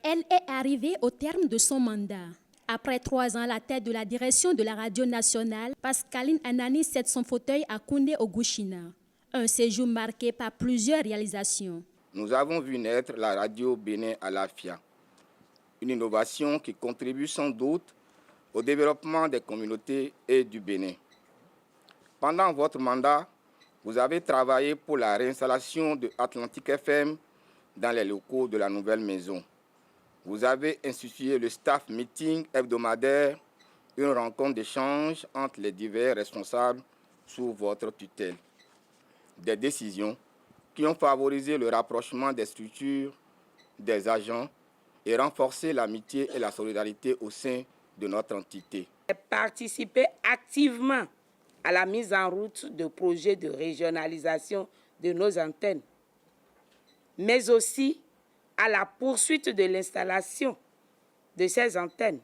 Elle est arrivée au terme de son mandat. Après 3 ans à la tête de la direction de la radio nationale, Pascaline Anani cède son fauteuil à Koundé Oguchina. Un séjour marqué par plusieurs réalisations. Nous avons vu naître la radio Bénin Alafia, une innovation qui contribue sans doute au développement des communautés et du Bénin. Pendant votre mandat, vous avez travaillé pour la réinstallation de Atlantique FM dans les locaux de la nouvelle maison. Vous avez institué le staff meeting hebdomadaire, une rencontre d'échange entre les divers responsables sous votre tutelle. Des décisions qui ont favorisé le rapprochement des structures, des agents et renforcé l'amitié et la solidarité au sein de notre entité. Participer activement à la mise en route de projets de régionalisation de nos antennes, mais aussi à la poursuite de l'installation de ces antennes.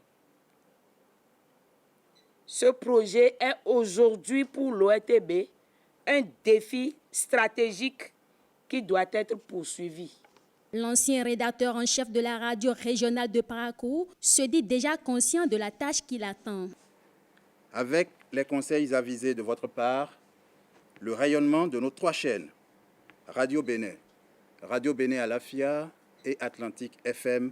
Ce projet est aujourd'hui pour l'ORTB un défi stratégique qui doit être poursuivi. L'ancien rédacteur en chef de la radio régionale de Parakou se dit déjà conscient de la tâche qui l'attend. Avec les conseils avisés de votre part, le rayonnement de nos 3 chaînes, Radio Bénin Alafia et Atlantique FM,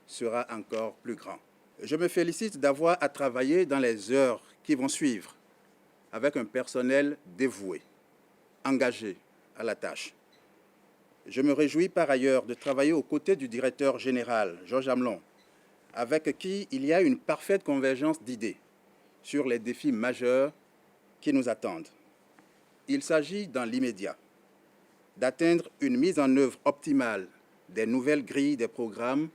sera encore plus grand. Je me félicite d'avoir à travailler dans les heures qui vont suivre avec un personnel dévoué, engagé à la tâche. Je me réjouis par ailleurs de travailler aux côtés du directeur général, Georges Amelon, avec qui il y a une parfaite convergence d'idées sur les défis majeurs qui nous attendent. Il s'agit dans l'immédiat d'atteindre une mise en œuvre optimale des nouvelles grilles des programmes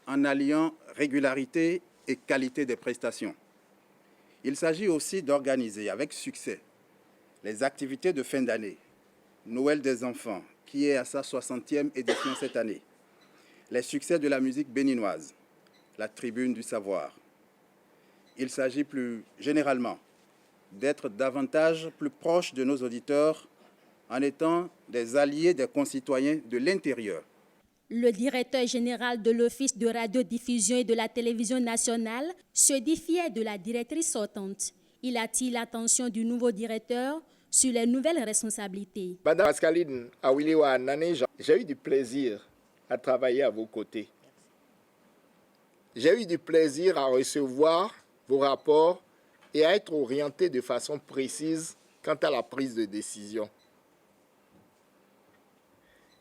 en alliant régularité et qualité des prestations. Il s'agit aussi d'organiser avec succès les activités de fin d'année, Noël des enfants, qui est à sa 60e édition cette année, les succès de la musique béninoise, la tribune du savoir. Il s'agit plus généralement d'être davantage plus proche de nos auditeurs en étant des alliés des concitoyens de l'intérieur. Le directeur général de l'Office de radiodiffusion et de la télévision nationale se dit fier de la directrice sortante. Il attire l'attention du nouveau directeur sur les nouvelles responsabilités. Madame Pascaline Awiliwa Anani, j'ai eu du plaisir à travailler à vos côtés. J'ai eu du plaisir à recevoir vos rapports et à être orienté de façon précise quant à la prise de décision.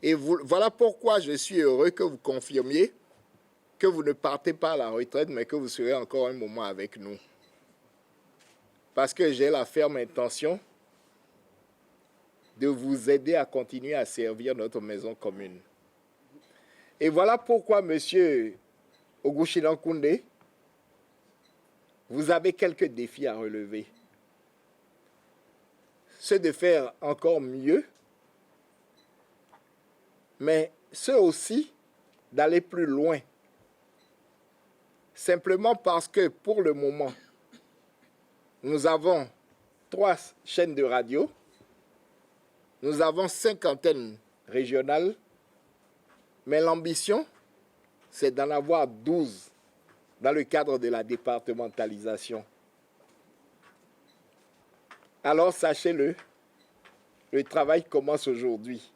Et voilà pourquoi je suis heureux que vous confirmiez que vous ne partez pas à la retraite, mais que vous serez encore un moment avec nous. Parce que j'ai la ferme intention de vous aider à continuer à servir notre maison commune. Et voilà pourquoi, monsieur Oguchina Koundé, vous avez quelques défis à relever. Ceux de faire encore mieux, mais ceux aussi d'aller plus loin. Simplement parce que pour le moment, nous avons 3 chaînes de radio, nous avons 5 antennes régionales, mais l'ambition, c'est d'en avoir 12 dans le cadre de la départementalisation. Alors sachez-le, le travail commence aujourd'hui.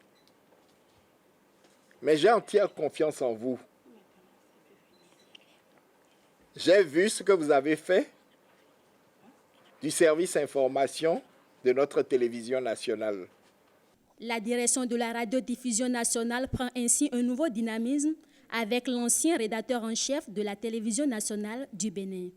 Mais j'ai entière confiance en vous. J'ai vu ce que vous avez fait du service information de notre télévision nationale. La direction de la radiodiffusion nationale prend ainsi un nouveau dynamisme avec l'ancien rédacteur en chef de la télévision nationale du Bénin.